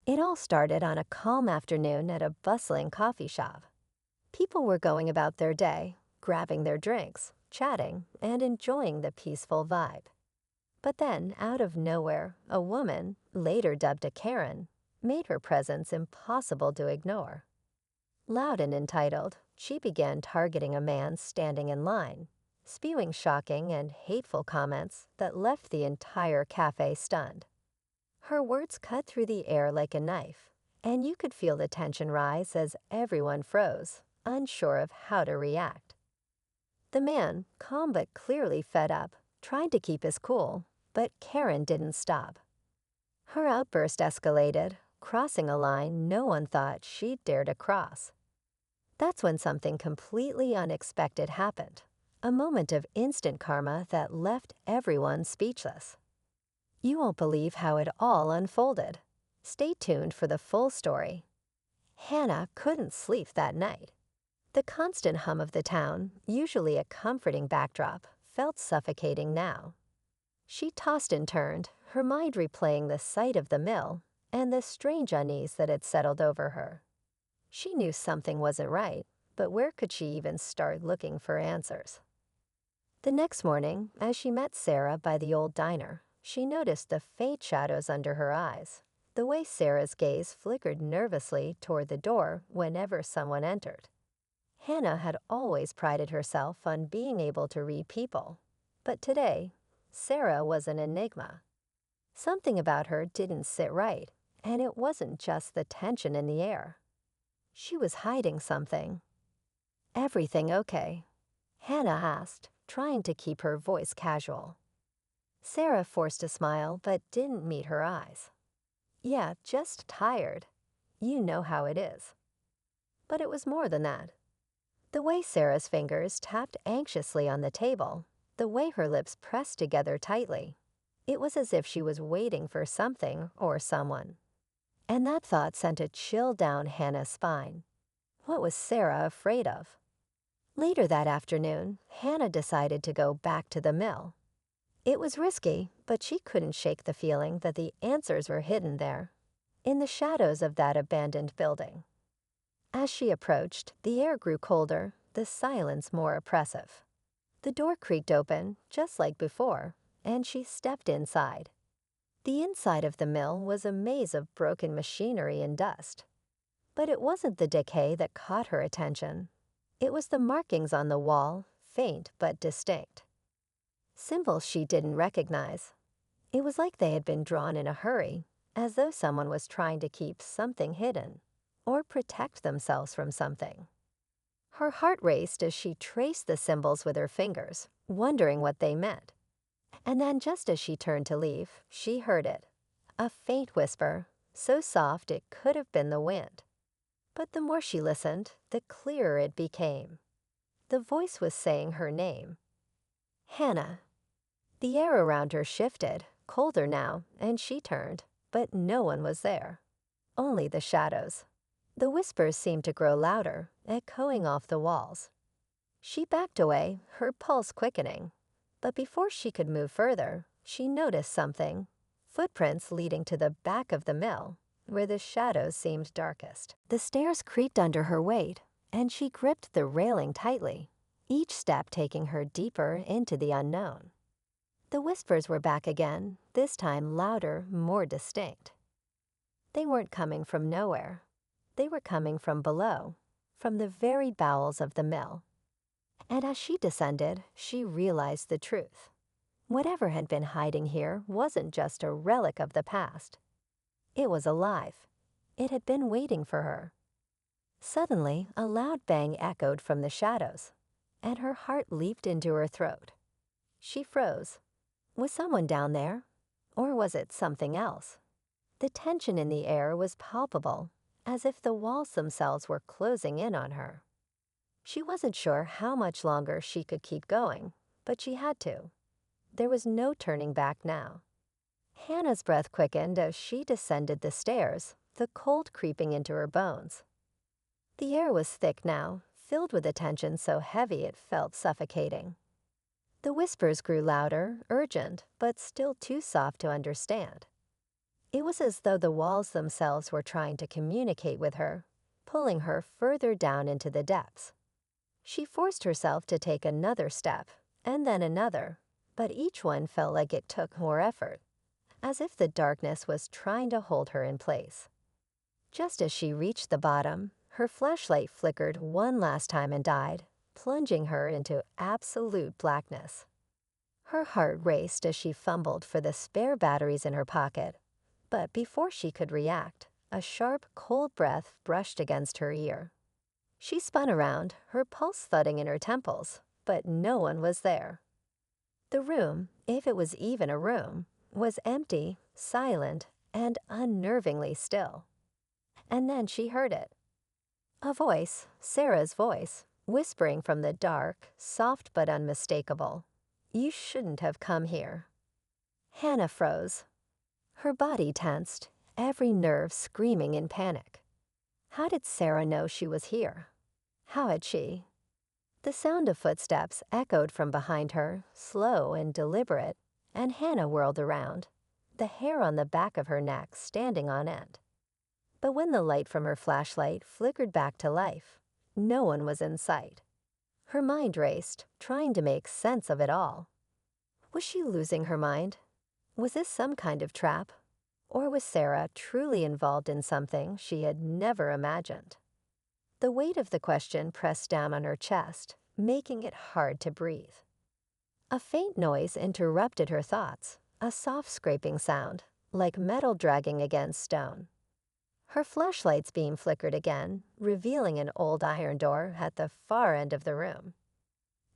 It all started on a calm afternoon at a bustling coffee shop. People were going about their day, grabbing their drinks, chatting, and enjoying the peaceful vibe. But then, out of nowhere, a woman, later dubbed a Karen, made her presence impossible to ignore. Loud and entitled, she began targeting a man standing in line, spewing shocking and hateful comments that left the entire cafe stunned. Her words cut through the air like a knife, and you could feel the tension rise as everyone froze, unsure of how to react. The man, calm but clearly fed up, tried to keep his cool, but Karen didn't stop. Her outburst escalated, crossing a line no one thought she'd dare to cross. That's when something completely unexpected happened, a moment of instant karma that left everyone speechless. You won't believe how it all unfolded. Stay tuned for the full story. Hannah couldn't sleep that night. The constant hum of the town, usually a comforting backdrop, felt suffocating now. She tossed and turned, her mind replaying the sight of the mill and the strange unease that had settled over her. She knew something wasn't right, but where could she even start looking for answers? The next morning, as she met Sarah by the old diner, she noticed the faint shadows under her eyes, the way Sarah's gaze flickered nervously toward the door whenever someone entered. Hannah had always prided herself on being able to read people, but today, Sarah was an enigma. Something about her didn't sit right, and it wasn't just the tension in the air. She was hiding something. "Everything okay?" Hannah asked, trying to keep her voice casual. Sarah forced a smile but didn't meet her eyes. "Yeah, just tired. You know how it is." But it was more than that. The way Sarah's fingers tapped anxiously on the table, the way her lips pressed together tightly, it was as if she was waiting for something or someone. And that thought sent a chill down Hannah's spine. What was Sarah afraid of? Later that afternoon, Hannah decided to go back to the mill. It was risky, but she couldn't shake the feeling that the answers were hidden there, in the shadows of that abandoned building. As she approached, the air grew colder, the silence more oppressive. The door creaked open, just like before, and she stepped inside. The inside of the mill was a maze of broken machinery and dust. But it wasn't the decay that caught her attention. It was the markings on the wall, faint but distinct. Symbols she didn't recognize. It was like they had been drawn in a hurry, as though someone was trying to keep something hidden, or protect themselves from something. Her heart raced as she traced the symbols with her fingers, wondering what they meant. And then just as she turned to leave, she heard it. A faint whisper, so soft it could have been the wind. But the more she listened, the clearer it became. The voice was saying her name. Hannah. The air around her shifted, colder now, and she turned, but no one was there. Only the shadows. The whispers seemed to grow louder, echoing off the walls. She backed away, her pulse quickening. But before she could move further, she noticed something. Footprints leading to the back of the mill, where the shadows seemed darkest. The stairs creaked under her weight, and she gripped the railing tightly, each step taking her deeper into the unknown. The whispers were back again, this time louder, more distinct. They weren't coming from nowhere. They were coming from below, from the very bowels of the mill. And as she descended, she realized the truth. Whatever had been hiding here wasn't just a relic of the past. It was alive. It had been waiting for her. Suddenly, a loud bang echoed from the shadows, and her heart leaped into her throat. She froze. Was someone down there? Or was it something else? The tension in the air was palpable, as if the walls themselves were closing in on her. She wasn't sure how much longer she could keep going, but she had to. There was no turning back now. Hannah's breath quickened as she descended the stairs, the cold creeping into her bones. The air was thick now, filled with a tension so heavy it felt suffocating. The whispers grew louder, urgent, but still too soft to understand. It was as though the walls themselves were trying to communicate with her, pulling her further down into the depths. She forced herself to take another step, and then another, but each one felt like it took more effort, as if the darkness was trying to hold her in place. Just as she reached the bottom, her flashlight flickered one last time and died, plunging her into absolute blackness. Her heart raced as she fumbled for the spare batteries in her pocket, but before she could react, a sharp, cold breath brushed against her ear. She spun around, her pulse thudding in her temples, but no one was there. The room, if it was even a room, was empty, silent, and unnervingly still. And then she heard it. A voice, Sarah's voice, whispering from the dark, soft but unmistakable. "You shouldn't have come here." Hannah froze. Her body tensed, every nerve screaming in panic. How did Sarah know she was here? How had she? The sound of footsteps echoed from behind her, slow and deliberate, and Hannah whirled around, the hair on the back of her neck standing on end. But when the light from her flashlight flickered back to life, no one was in sight. Her mind raced, trying to make sense of it all. Was she losing her mind? Was this some kind of trap? Or was Sarah truly involved in something she had never imagined? The weight of the question pressed down on her chest, making it hard to breathe. A faint noise interrupted her thoughts, a soft scraping sound, like metal dragging against stone. Her flashlight's beam flickered again, revealing an old iron door at the far end of the room.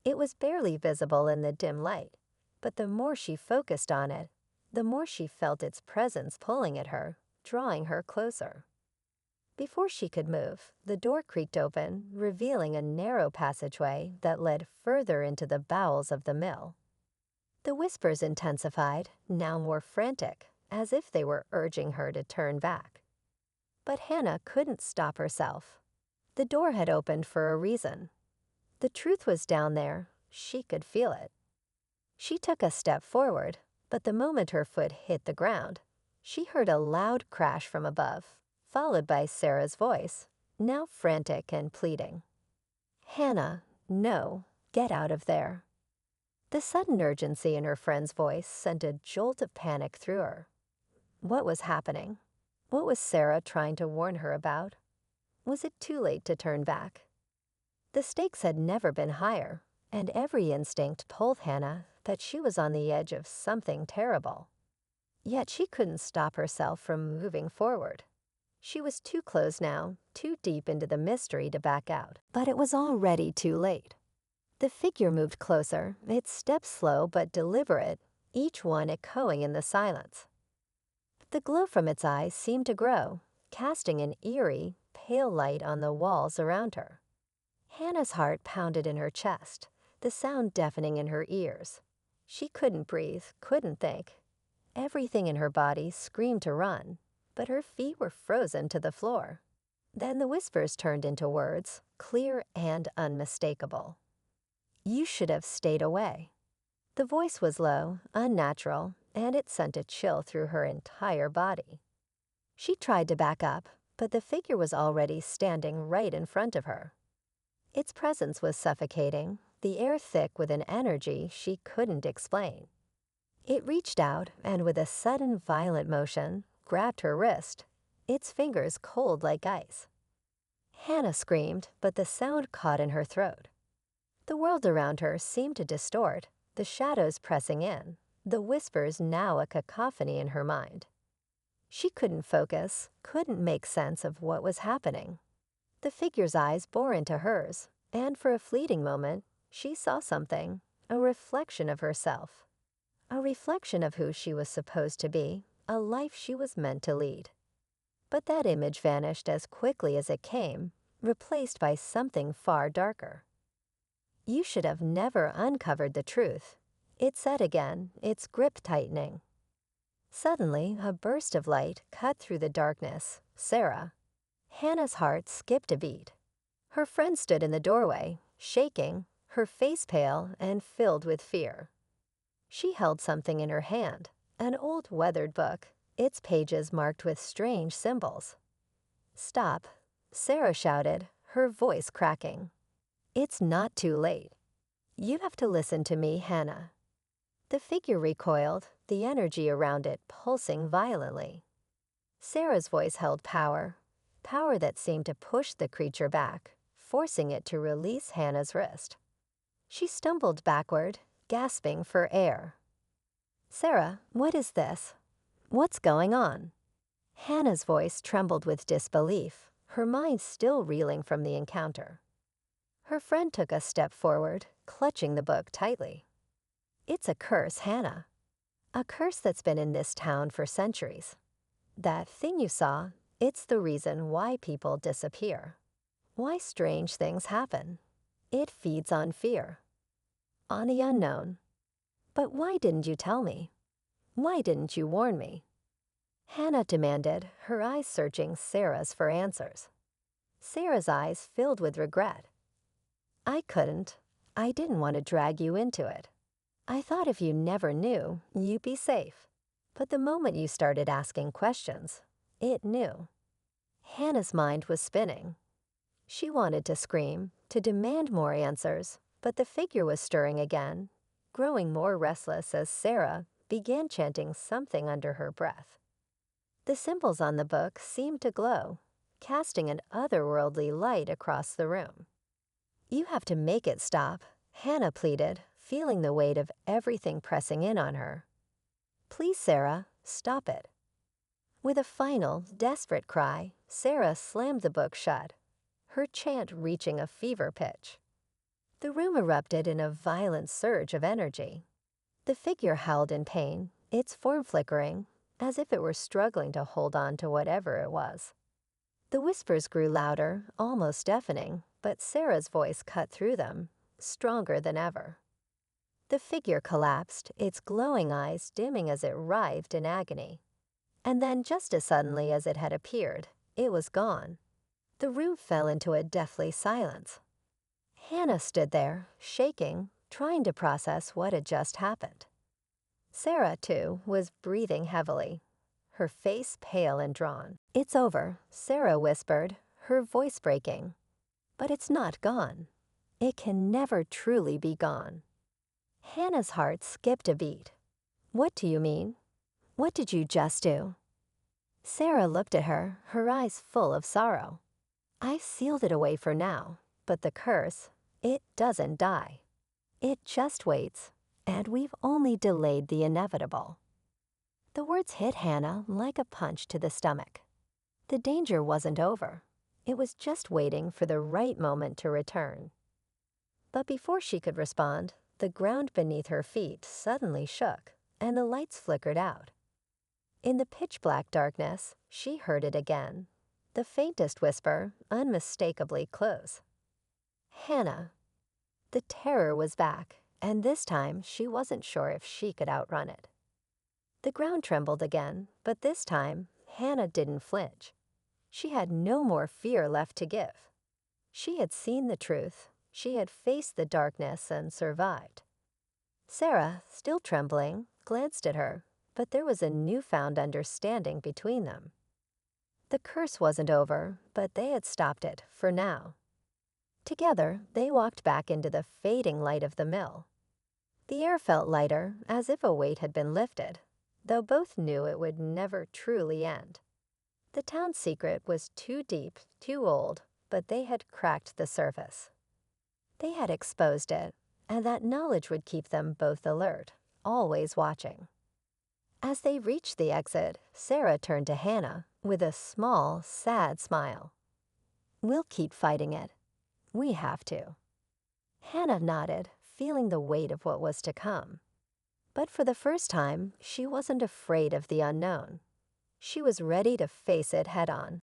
It was barely visible in the dim light, but the more she focused on it, the more she felt its presence pulling at her, drawing her closer. Before she could move, the door creaked open, revealing a narrow passageway that led further into the bowels of the mill. The whispers intensified, now more frantic, as if they were urging her to turn back. But Hannah couldn't stop herself. The door had opened for a reason. The truth was down there. She could feel it. She took a step forward, but the moment her foot hit the ground, she heard a loud crash from above, followed by Sarah's voice, now frantic and pleading. "Hannah, no, get out of there." The sudden urgency in her friend's voice sent a jolt of panic through her. What was happening? What was Sarah trying to warn her about? Was it too late to turn back? The stakes had never been higher, and every instinct told Hannah that she was on the edge of something terrible. Yet she couldn't stop herself from moving forward. She was too close now, too deep into the mystery to back out. But it was already too late. The figure moved closer, its steps slow but deliberate, each one echoing in the silence. The glow from its eyes seemed to grow, casting an eerie, pale light on the walls around her. Hannah's heart pounded in her chest, the sound deafening in her ears. She couldn't breathe, couldn't think. Everything in her body screamed to run, but her feet were frozen to the floor. Then the whispers turned into words, clear and unmistakable. "You should have stayed away." The voice was low, unnatural, and it sent a chill through her entire body. She tried to back up, but the figure was already standing right in front of her. Its presence was suffocating, the air thick with an energy she couldn't explain. It reached out and with a sudden violent motion, grabbed her wrist, its fingers cold like ice. Hannah screamed, but the sound caught in her throat. The world around her seemed to distort, the shadows pressing in, the whispers now a cacophony in her mind. She couldn't focus, couldn't make sense of what was happening. The figure's eyes bore into hers, and for a fleeting moment, she saw something, a reflection of herself. A reflection of who she was supposed to be, a life she was meant to lead. But that image vanished as quickly as it came, replaced by something far darker. "You should have never uncovered the truth," it said again, its grip tightening. Suddenly, a burst of light cut through the darkness. Sarah. Hannah's heart skipped a beat. Her friend stood in the doorway, shaking, her face pale and filled with fear. She held something in her hand, an old weathered book, its pages marked with strange symbols. "Stop," Sarah shouted, her voice cracking. "It's not too late. You have to listen to me, Hannah." The figure recoiled, the energy around it pulsing violently. Sarah's voice held power, power that seemed to push the creature back, forcing it to release Hannah's wrist. She stumbled backward, gasping for air. "Sarah, what is this? What's going on?" Hannah's voice trembled with disbelief, her mind still reeling from the encounter. Her friend took a step forward, clutching the book tightly. "It's a curse, Hannah. A curse that's been in this town for centuries. That thing you saw, it's the reason why people disappear. Why strange things happen. It feeds on fear. On the unknown. But why didn't you tell me? Why didn't you warn me?" Hannah demanded, her eyes searching Sarah's for answers. Sarah's eyes filled with regret. "I couldn't. I didn't want to drag you into it. I thought if you never knew, you'd be safe. But the moment you started asking questions, it knew." Hannah's mind was spinning. She wanted to scream, to demand more answers, but the figure was stirring again, growing more restless as Sarah began chanting something under her breath. The symbols on the book seemed to glow, casting an otherworldly light across the room. "You have to make it stop," Hannah pleaded, feeling the weight of everything pressing in on her. "Please, Sarah, stop it." With a final, desperate cry, Sarah slammed the book shut, her chant reaching a fever pitch. The room erupted in a violent surge of energy. The figure howled in pain, its form flickering, as if it were struggling to hold on to whatever it was. The whispers grew louder, almost deafening, but Sarah's voice cut through them, stronger than ever. The figure collapsed, its glowing eyes dimming as it writhed in agony. And then, just as suddenly as it had appeared, it was gone. The room fell into a deathly silence. Hannah stood there, shaking, trying to process what had just happened. Sarah, too, was breathing heavily, her face pale and drawn. "It's over," Sarah whispered, her voice breaking. "But it's not gone. It can never truly be gone." Hannah's heart skipped a beat. "What do you mean? What did you just do?" Sarah looked at her, her eyes full of sorrow. "I've sealed it away for now, but the curse, it doesn't die. It just waits, and we've only delayed the inevitable." The words hit Hannah like a punch to the stomach. The danger wasn't over. It was just waiting for the right moment to return. But before she could respond, the ground beneath her feet suddenly shook, and the lights flickered out. In the pitch-black darkness, she heard it again, the faintest whisper, unmistakably close. "Hannah." The terror was back, and this time she wasn't sure if she could outrun it. The ground trembled again, but this time, Hannah didn't flinch. She had no more fear left to give. She had seen the truth. She had faced the darkness and survived. Sarah, still trembling, glanced at her, but there was a newfound understanding between them. The curse wasn't over, but they had stopped it, for now. Together, they walked back into the fading light of the mill. The air felt lighter, as if a weight had been lifted, though both knew it would never truly end. The town's secret was too deep, too old, but they had cracked the surface. They had exposed it, and that knowledge would keep them both alert, always watching. As they reached the exit, Sarah turned to Hannah with a small, sad smile. "We'll keep fighting it. We have to." Hannah nodded, feeling the weight of what was to come. But for the first time, she wasn't afraid of the unknown. She was ready to face it head-on.